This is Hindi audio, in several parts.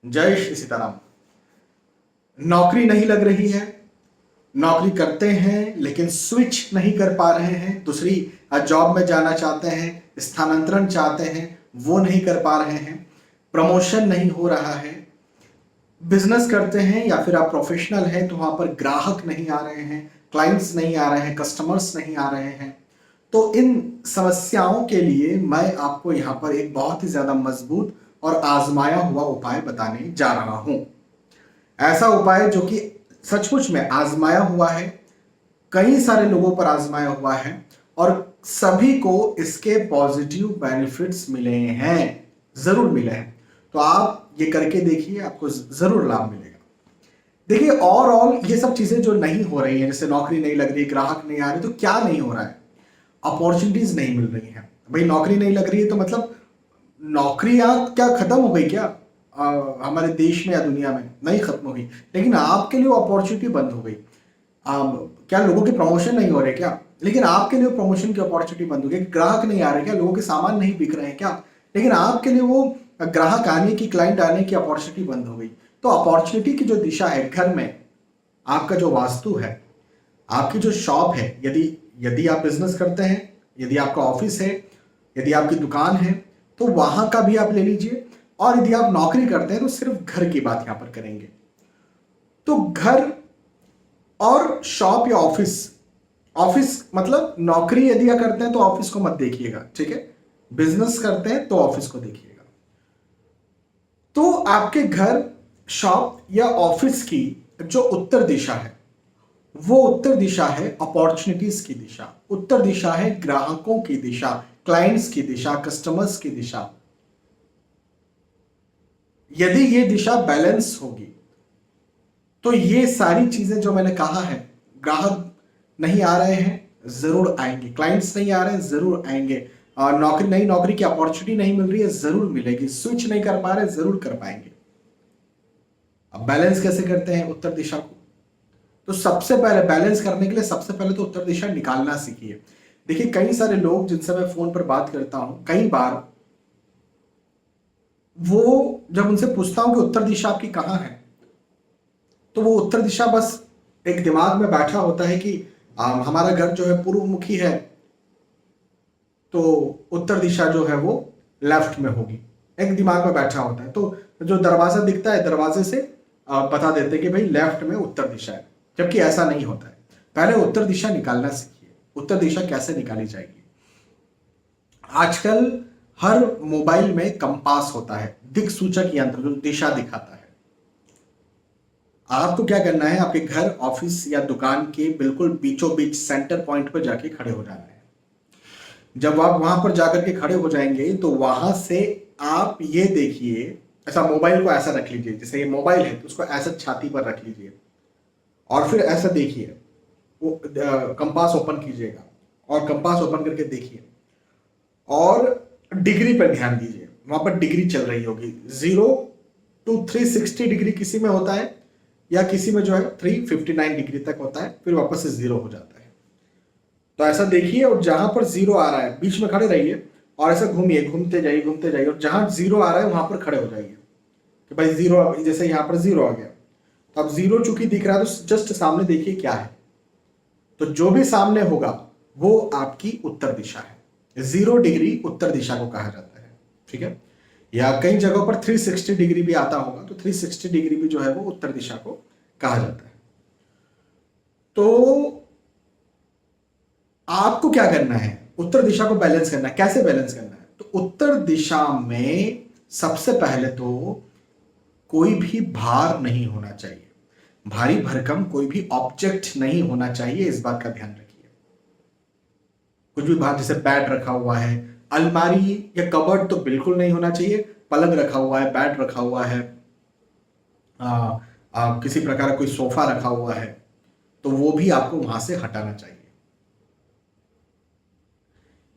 जय श्री सीताराम। नौकरी नहीं लग रही है, नौकरी करते हैं लेकिन स्विच नहीं कर पा रहे हैं, दूसरी जॉब में जाना चाहते हैं, स्थानांतरण चाहते हैं, वो नहीं कर पा रहे हैं, प्रमोशन नहीं हो रहा है, बिजनेस करते हैं या फिर आप प्रोफेशनल हैं तो वहां पर ग्राहक नहीं आ रहे हैं, क्लाइंट्स नहीं आ रहे हैं, कस्टमर्स नहीं आ रहे हैं। तो इन समस्याओं के लिए मैं आपको यहाँ पर एक बहुत ही ज्यादा मजबूत और आजमाया हुआ उपाय बताने जा रहा हूं। ऐसा उपाय जो कि सचमुच में आजमाया हुआ है, कई सारे लोगों पर आजमाया हुआ है और सभी को इसके पॉजिटिव बेनिफिट्स मिले हैं, जरूर मिले हैं। तो आप ये करके देखिए, आपको जरूर लाभ मिलेगा। देखिए, ओवरऑल ये सब चीजें जो नहीं हो रही है, जैसे नौकरी नहीं लग रही, ग्राहक नहीं आ रहे, तो क्या नहीं हो रहा है? अपॉर्चुनिटीज नहीं मिल रही हैं। भाई नौकरी नहीं लग रही है तो मतलब नौकरियां क्या खत्म हो गई क्या? हमारे देश में या दुनिया में नहीं खत्म हो गई, लेकिन आपके लिए अपॉर्चुनिटी बंद हो गई। क्या लोगों के प्रमोशन नहीं हो रहे क्या? लेकिन आपके लिए प्रमोशन की अपॉर्चुनिटी बंद हो गई। ग्राहक नहीं आ रहे क्या? लोगों के सामान नहीं बिक रहे हैं क्या? लेकिन आपके लिए वो ग्राहक आने की, क्लाइंट आने की अपॉर्चुनिटी बंद हो गई। तो अपॉर्चुनिटी की जो दिशा है, घर में आपका जो वास्तु है, आपकी जो शॉप है, यदि यदि आप बिजनेस करते हैं, यदि आपका ऑफिस है, यदि आपकी दुकान है, तो वहां का भी आप ले लीजिए। और यदि आप नौकरी करते हैं तो सिर्फ घर की बात यहां पर करेंगे। तो घर और शॉप या ऑफिस, ऑफिस मतलब नौकरी यदि आप करते हैं तो ऑफिस को मत देखिएगा, ठीक है? बिजनेस करते हैं तो ऑफिस को देखिएगा। तो आपके घर, शॉप या ऑफिस की जो उत्तर दिशा है, वो उत्तर दिशा है अपॉर्चुनिटीज की दिशा, उत्तर दिशा है ग्राहकों की दिशा, क्लाइंट्स की दिशा, कस्टमर्स की दिशा। यदि ये दिशा बैलेंस होगी तो ये सारी चीजें जो मैंने कहा है, ग्राहक नहीं आ रहे हैं जरूर आएंगे, क्लाइंट्स नहीं आ रहे हैं जरूर आएंगे, और नौकरी, नई नौकरी की अपॉर्चुनिटी नहीं मिल रही है जरूर मिलेगी, स्विच नहीं कर पा रहे जरूर कर पाएंगे। अब बैलेंस कैसे करते हैं उत्तर दिशा को? तो सबसे पहले बैलेंस करने के लिए सबसे पहले तो उत्तर दिशा निकालना सीखिए। देखिए, कई सारे लोग जिनसे मैं फोन पर बात करता हूं, कई बार वो जब उनसे पूछता हूं कि उत्तर दिशा आपकी कहां है, तो वो उत्तर दिशा बस एक दिमाग में बैठा होता है कि हमारा घर जो है पूर्वमुखी है, तो उत्तर दिशा जो है वो लेफ्ट में होगी। एक दिमाग में बैठा होता है, तो जो दरवाजा दिखता है दरवाजे से बता देते हैं कि भाई लेफ्ट में उत्तर दिशा है, जबकि ऐसा नहीं होता है। पहले उत्तर दिशा निकालना सीखिए। उत्तर दिशा कैसे निकाली जाएगी? आजकल हर मोबाइल में कंपास होता है, दिक्सूचक यंत्र जो दिशा दिखाता है। आपको क्या करना है? आपके घर, ऑफिस या दुकान के बिल्कुल बीचों बीच सेंटर पॉइंट पर जाके खड़े हो जाना है। जब आप वहां पर जाकर के खड़े हो जाएंगे तो वहां से आप ये देखिए, ऐसा मोबाइल को ऐसा रख लीजिए, जैसे ये मोबाइल है तो उसको ऐसा छाती पर रख लीजिए और फिर ऐसा देखिए, वो कंपास ओपन कीजिएगा और कंपास ओपन करके देखिए और डिग्री पर ध्यान दीजिए। वहां पर डिग्री चल रही होगी, 0 to 360 डिग्री किसी में होता है, या किसी में जो है 359 डिग्री तक होता है, फिर वापस से 0 हो जाता है। तो ऐसा देखिए और जहां पर 0 आ रहा है बीच में खड़े रहिए और ऐसा घूमिए, घूमते जाइए और जहां 0 आ रहा है वहां पर खड़े हो जाइए कि भाई 0, जैसे यहां पर 0 आ गया, तो अब 0 चूंकि दिख रहा है तो जस्ट सामने देखिए क्या है। तो जो भी सामने होगा वो आपकी उत्तर दिशा है। 0 डिग्री उत्तर दिशा को कहा जाता है, ठीक है? या कई जगहों पर 360 डिग्री भी आता होगा, तो 360 डिग्री भी जो है वो उत्तर दिशा को कहा जाता है। तो आपको क्या करना है? उत्तर दिशा को बैलेंस करना है। कैसे बैलेंस करना है? तो उत्तर दिशा में सबसे पहले तो कोई भी भार नहीं होना चाहिए, भारी भरकम कोई भी ऑब्जेक्ट नहीं होना चाहिए, इस बात का ध्यान रखिए। कुछ भी भार, जैसे बेड रखा हुआ है, अलमारी या कबर्ड तो बिल्कुल नहीं होना चाहिए, पलंग रखा हुआ है, बेड रखा हुआ है, किसी प्रकार का कोई सोफा रखा हुआ है, तो वो भी आपको वहां से हटाना चाहिए।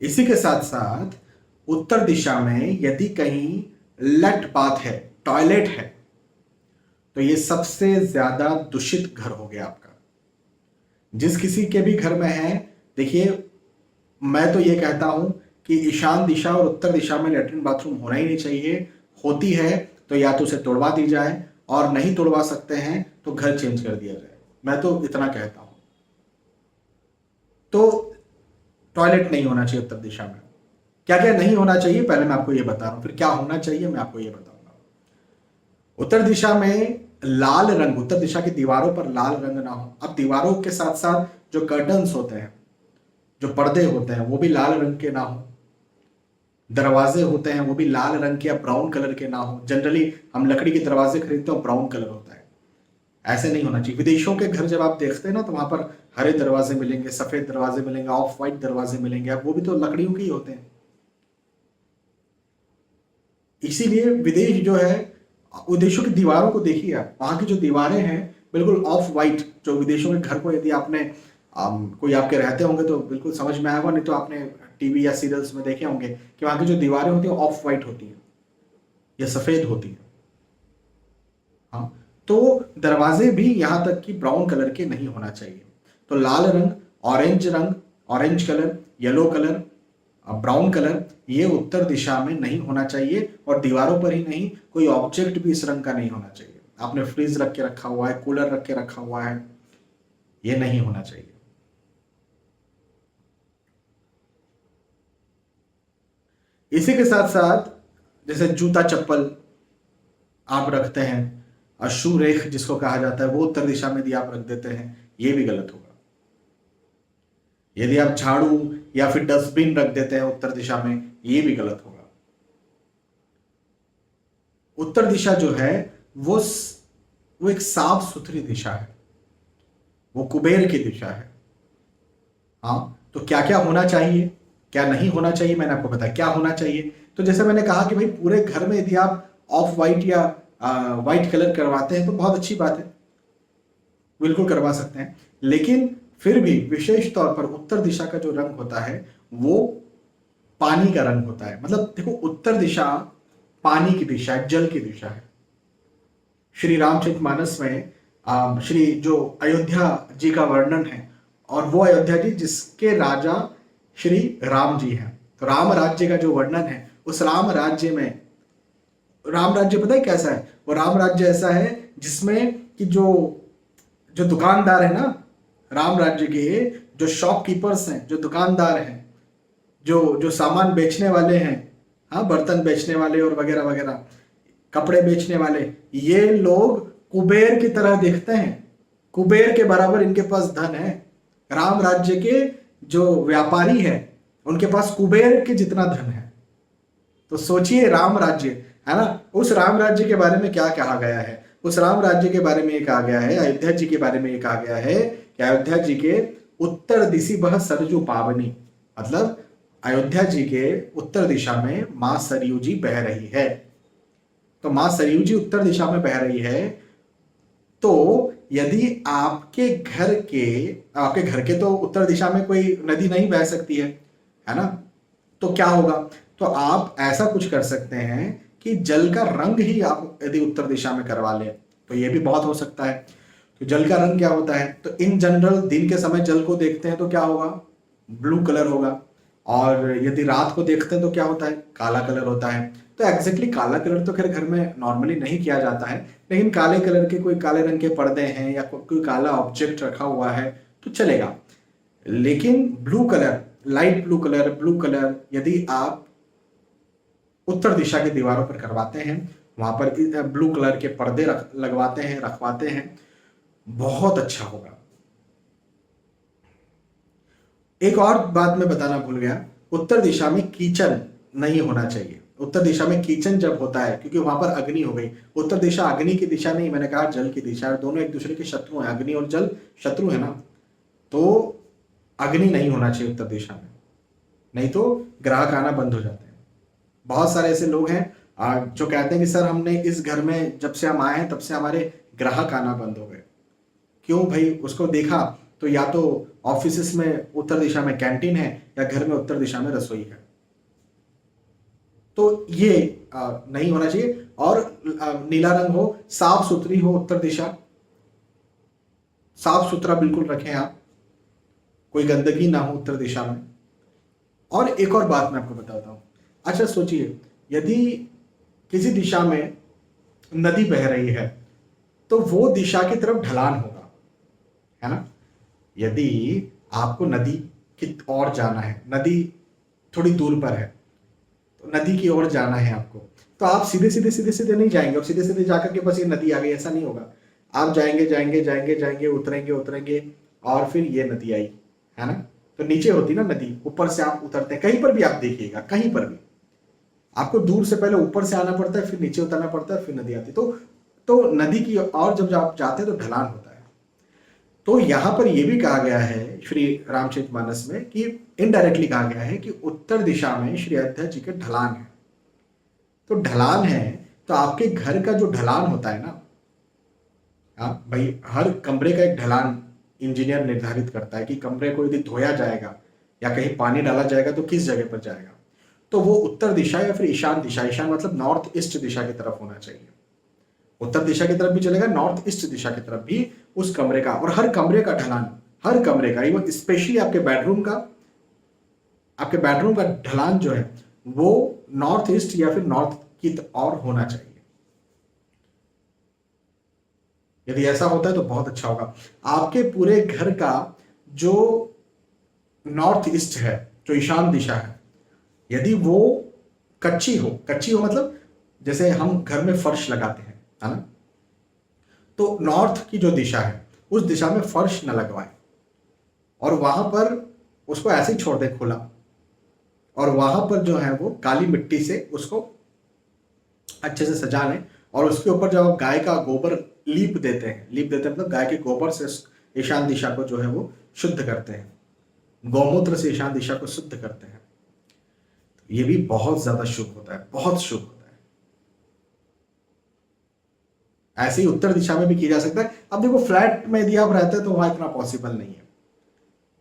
इसी के साथ साथ उत्तर दिशा में यदि कहीं लेट बाथ है, टॉयलेट है, तो ये सबसे ज्यादा दूषित घर हो गया आपका। जिस किसी के भी घर में है, देखिए, मैं तो ये कहता हूं कि ईशान दिशा और उत्तर दिशा में लैट्रिन बाथरूम होना ही नहीं चाहिए। होती है तो या तो उसे तोड़वा दी जाए, और नहीं तोड़वा सकते हैं तो घर चेंज कर दिया जाए। मैं तो इतना कहता हूं। तो टॉयलेट नहीं होना चाहिए उत्तर दिशा में। क्या क्या नहीं होना चाहिए पहले मैं आपको ये बता रहा हूं, फिर क्या होना चाहिए मैं आपको ये बताऊंगा। उत्तर दिशा में लाल रंग, उत्तर दिशा की दीवारों पर लाल रंग ना हो। अब दीवारों के साथ साथ जो कर्टन्स होते हैं, जो पर्दे होते हैं, वो भी लाल रंग के ना हो। दरवाजे होते हैं वो भी लाल रंग के या ब्राउन कलर के ना हो। जनरली हम लकड़ी के दरवाजे खरीदते हो, ब्राउन कलर होता है, ऐसे नहीं होना चाहिए। विदेशों के घर जब आप देखते हैं ना, तो वहां पर हरे दरवाजे मिलेंगे, सफेद दरवाजे मिलेंगे, ऑफ व्हाइट दरवाजे मिलेंगे, अब वो भी तो लकड़ियों के ही होते हैं। इसीलिए विदेश जो है, विदेशों की दीवारों को देखिए आप, वहां की जो दीवारें हैं बिल्कुल ऑफ वाइट। जो विदेशों के घर को यदि आपने कोई आपके रहते होंगे तो बिल्कुल समझ में आएगा, नहीं तो आपने टीवी या सीरियल्स में देखे होंगे कि वहां की जो दीवारें होती हैं ऑफ वाइट होती हैं या सफेद होती हैं। हाँ, तो दरवाजे भी यहां तक कि ब्राउन कलर के नहीं होना चाहिए। तो लाल रंग, orange colour, yellow colour, brown colour, ये उत्तर दिशा में नहीं होना चाहिए। और दीवारों पर ही नहीं, कोई ऑब्जेक्ट भी इस रंग का नहीं होना चाहिए। आपने फ्रिज रख के रखा हुआ है, कूलर रख के रखा हुआ है, ये नहीं होना चाहिए। इसी के साथ साथ जैसे जूता चप्पल आप रखते हैं, शू रेख जिसको कहा जाता है, वो उत्तर दिशा में यदि आप रख देते हैं, ये भी गलत होगा। यदि आप झाड़ू या फिर डस्टबिन रख देते हैं उत्तर दिशा में, ये भी गलत होगा। उत्तर दिशा जो है वो एक साफ सुथरी दिशा है, वो कुबेर की दिशा है। हाँ, तो क्या क्या होना चाहिए, क्या नहीं होना चाहिए, मैंने आपको बताया क्या होना चाहिए। तो जैसे मैंने कहा कि भाई पूरे घर में यदि आप ऑफ वाइट या वाइट कलर करवाते हैं तो बहुत अच्छी बात है, बिल्कुल करवा सकते हैं। लेकिन फिर भी विशेष तौर पर उत्तर दिशा का जो रंग होता है वो पानी का रंग होता है। मतलब देखो, उत्तर दिशा पानी की दिशा है, जल की दिशा है। श्री रामचरितमानस में श्री जो अयोध्या जी का वर्णन है, और वो अयोध्या जी जिसके राजा श्री राम जी हैं, तो राम राज्य का जो वर्णन है, उस राम राज्य में, राम राज्य पता है कैसा है? वो राम राज्य ऐसा है जिसमें कि जो जो दुकानदार है ना, राम राज्य के जो शॉपकीपर्स हैं, जो दुकानदार हैं, जो जो सामान बेचने वाले हैं, हाँ, बर्तन बेचने वाले और वगैरह वगैरह, कपड़े बेचने वाले, ये लोग कुबेर की तरह देखते हैं। कुबेर के बराबर इनके पास धन है। राम राज्य के जो व्यापारी है उनके पास कुबेर के जितना धन है। तो सोचिए, राम राज्य है ना, उस राम राज्य के बारे में क्या कहा गया है? उस राम राज्य के बारे में ये कहा गया है, अयोध्या जी के बारे में ये कहा गया है कि अयोध्या जी के उत्तर दिशि बह सरजू पावनी, मतलब अयोध्या जी के उत्तर दिशा में मां सरयू जी बह रही है। तो मां सरयू जी उत्तर दिशा में बह रही है, तो यदि आपके घर के तो उत्तर दिशा में कोई नदी नहीं बह सकती है ना, तो क्या होगा? तो आप ऐसा कुछ कर सकते हैं कि जल का रंग ही आप यदि उत्तर दिशा में करवा लें, तो ये भी बहुत हो सकता है। तो जल का रंग क्या होता है? तो इन जनरल दिन के समय जल को देखते हैं तो क्या होगा? ब्लू कलर होगा। और यदि रात को देखते हैं तो क्या होता है? काला कलर होता है। तो एग्जैक्टली काला कलर तो खैर घर में नॉर्मली नहीं किया जाता है, लेकिन काले कलर के कोई काले रंग के पर्दे हैं या कोई काला ऑब्जेक्ट रखा हुआ है तो चलेगा। लेकिन blue colour, light blue colour यदि आप उत्तर दिशा की दीवारों पर करवाते हैं, वहां पर ब्लू कलर के पर्दे रखवाते हैं, बहुत अच्छा होगा। एक और बात मैं बताना भूल गया, उत्तर दिशा में किचन नहीं होना चाहिए। उत्तर दिशा में किचन जब होता है, क्योंकि वहां पर अग्नि हो गई। उत्तर दिशा अग्नि की दिशा नहीं, मैंने कहा जल की दिशा है, दोनों एक दूसरे के शत्रु हैं, अग्नि और जल शत्रु है ना, तो अग्नि नहीं होना चाहिए उत्तर दिशा में, नहीं तो ग्राहक आना बंद हो जाते हैं। बहुत सारे ऐसे लोग हैं जो कहते हैं कि सर हमने इस घर में जब से हम आए हैं तब से हमारे ग्राहक आना बंद हो गए। क्यों भाई? उसको देखा तो या तो ऑफिस में उत्तर दिशा में कैंटीन है या घर में उत्तर दिशा में रसोई है, तो ये नहीं होना चाहिए। और नीला रंग हो, साफ सुथरी हो उत्तर दिशा, साफ सुथरा बिल्कुल रखें आप, कोई गंदगी ना हो उत्तर दिशा में। और एक और बात मैं आपको बताता हूं। अच्छा सोचिए, यदि किसी दिशा में नदी बह रही है तो वो दिशा की तरफ ढलान होगा, है ना। यदि आपको नदी की ओर जाना है, नदी थोड़ी दूर पर है, तो नदी की ओर जाना है आपको, तो आप सीधे सीधे सीधे सीधे नहीं जाएंगे और सीधे सीधे जाकर के बस ये नदी आ गई, ऐसा नहीं होगा। आप जाएंगे जाएंगे जाएंगे जाएंगे, उतरेंगे उतरेंगे, और फिर ये नदी आई, है ना। तो नीचे होती ना नदी, ऊपर से आप उतरते हैं, कहीं पर भी आप देखिएगा, कहीं पर भी आपको दूर से पहले ऊपर से आना पड़ता है, फिर नीचे उतरना पड़ता है, फिर नदी आती है। तो नदी की और जब आप जाते हैं तो ढलान होता है। तो यहां पर यह भी कहा गया है श्री रामचरितमानस में कि इनडायरेक्टली कहा गया है कि उत्तर दिशा में श्री अयोध्या जी के ढलान है। तो ढलान है तो आपके घर का जो ढलान होता है ना, भाई हर कमरे का एक ढलान इंजीनियर निर्धारित करता है कि कमरे को यदि धोया जाएगा या कहीं पानी डाला जाएगा तो किस जगह पर जाएगा, तो वो उत्तर दिशा या फिर ईशान दिशा, ईशान मतलब नॉर्थ ईस्ट दिशा की तरफ होना चाहिए। उत्तर दिशा की तरफ भी चलेगा, नॉर्थ ईस्ट दिशा की तरफ भी उस कमरे का, और हर कमरे का ढलान, हर कमरे का, इवन स्पेशली आपके बेडरूम का ढलान जो है वो नॉर्थ ईस्ट या फिर नॉर्थ की ओर होना चाहिए। यदि ऐसा होता है तो बहुत अच्छा होगा। आपके पूरे घर का जो नॉर्थ ईस्ट है, जो ईशान दिशा है, यदि वो कच्ची हो मतलब जैसे हम घर में फर्श लगाते हैं, है ना, तो नॉर्थ की जो दिशा है उस दिशा में फर्श न लगवाएं और वहां पर उसको ऐसे ही छोड़ दें खुला, और वहां पर जो है वो काली मिट्टी से उसको अच्छे से सजा लें, और उसके ऊपर जब आप गाय का गोबर लीप देते हैं मतलब गाय के गोबर से ईशान दिशा को जो है वो शुद्ध करते हैं, गौमूत्र से ईशान दिशा को शुद्ध करते हैं, तो ये भी बहुत ज्यादा शुभ होता है, बहुत शुभ होता है। ऐसे ही उत्तर दिशा में भी किया जा सकता है। अब देखो फ्लैट में यदि आप रहते हैं तो वहां इतना पॉसिबल नहीं है,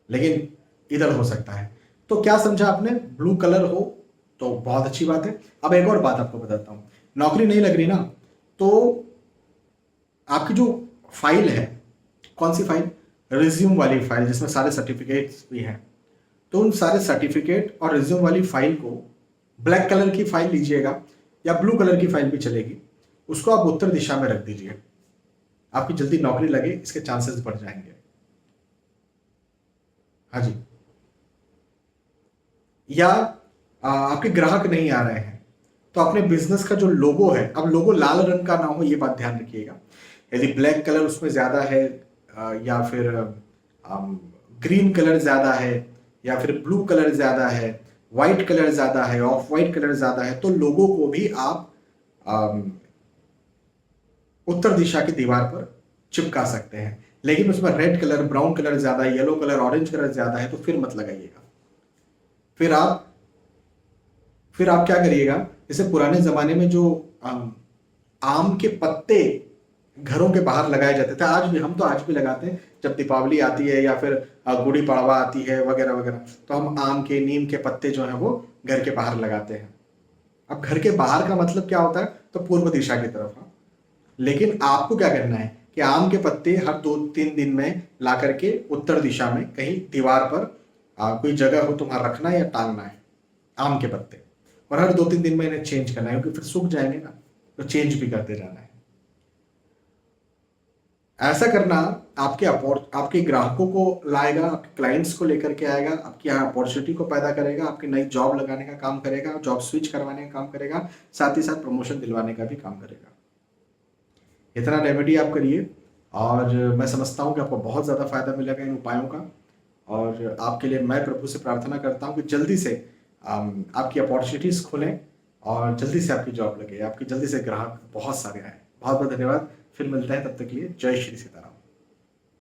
लेकिन इधर हो सकता है। तो क्या समझा आपने, ब्लू कलर हो तो बहुत अच्छी बात है। अब एक और बात आपको बताता हूं, नौकरी नहीं लग रही ना, तो आपकी जो फाइल है, कौन सी फाइल, रिज्यूम वाली फाइल जिसमें सारे सर्टिफिकेट्स भी हैं, तो उन सारे सर्टिफिकेट और रिज्यूम वाली फाइल को, ब्लैक कलर की फाइल लीजिएगा या ब्लू कलर की फाइल भी चलेगी, उसको आप उत्तर दिशा में रख दीजिए, आपकी जल्दी नौकरी लगे इसके चांसेस बढ़ जाएंगे। हाँ जी। या आपके ग्राहक नहीं आ रहे हैं तो अपने बिजनेस का जो लोगो है, अब लोगो लाल रंग का ना हो, ये बात ध्यान रखिएगा। यदि ब्लैक कलर उसमें ज्यादा है या फिर ग्रीन कलर ज्यादा है या फिर ब्लू कलर ज्यादा है, व्हाइट कलर ज्यादा है, ऑफ व्हाइट कलर ज्यादा है, तो लोगों को भी आप उत्तर दिशा की दीवार पर चिपका सकते हैं। लेकिन उसमें रेड कलर, ब्राउन कलर ज्यादा है, येलो कलर, ऑरेंज कलर ज्यादा है, तो फिर मत लगाइएगा। फिर आप क्या करिएगा, जैसे पुराने जमाने में जो आम के पत्ते घरों के बाहर लगाए जाते थे, आज भी लगाते हैं, जब दीपावली आती है या फिर गुड़ी पड़वा आती है वगैरह वगैरह, तो हम आम के, नीम के पत्ते जो है वो घर के बाहर लगाते हैं। अब घर के बाहर का मतलब क्या होता है, तो पूर्व दिशा की तरफ। हाँ, लेकिन आपको क्या करना है कि आम के पत्ते हर 2-3 दिन में ला करके उत्तर दिशा में कहीं दीवार पर कोई जगह हो तुम्हारा रखना है या टांगना है आम के पत्ते, और हर 2-3 दिन में इन्हें चेंज करना है, क्योंकि फिर सूख जाएंगे ना, तो चेंज भी करते रहना है। ऐसा करना आपके ग्राहकों को लाएगा, आपके क्लाइंट्स को लेकर के आएगा, आपकी यहाँ अपॉर्चुनिटी को पैदा करेगा, आपकी नई जॉब लगाने का काम करेगा, जॉब स्विच करवाने का काम करेगा, साथ ही साथ प्रमोशन दिलवाने का भी काम करेगा। इतना रेमेडी आप करिए और मैं समझता हूँ कि आपको बहुत ज़्यादा फायदा मिलेगा इन उपायों का। और आपके लिए मैं प्रभु से प्रार्थना करता हूँ कि जल्दी से आपकी अपॉर्चुनिटीज़ खुलें और जल्दी से आपकी जॉब लगे, आपकी जल्दी से ग्राहक बहुत सारे आए। बहुत बहुत धन्यवाद, फिर मिलते हैं, तब तक के लिए जय श्री सीताराम।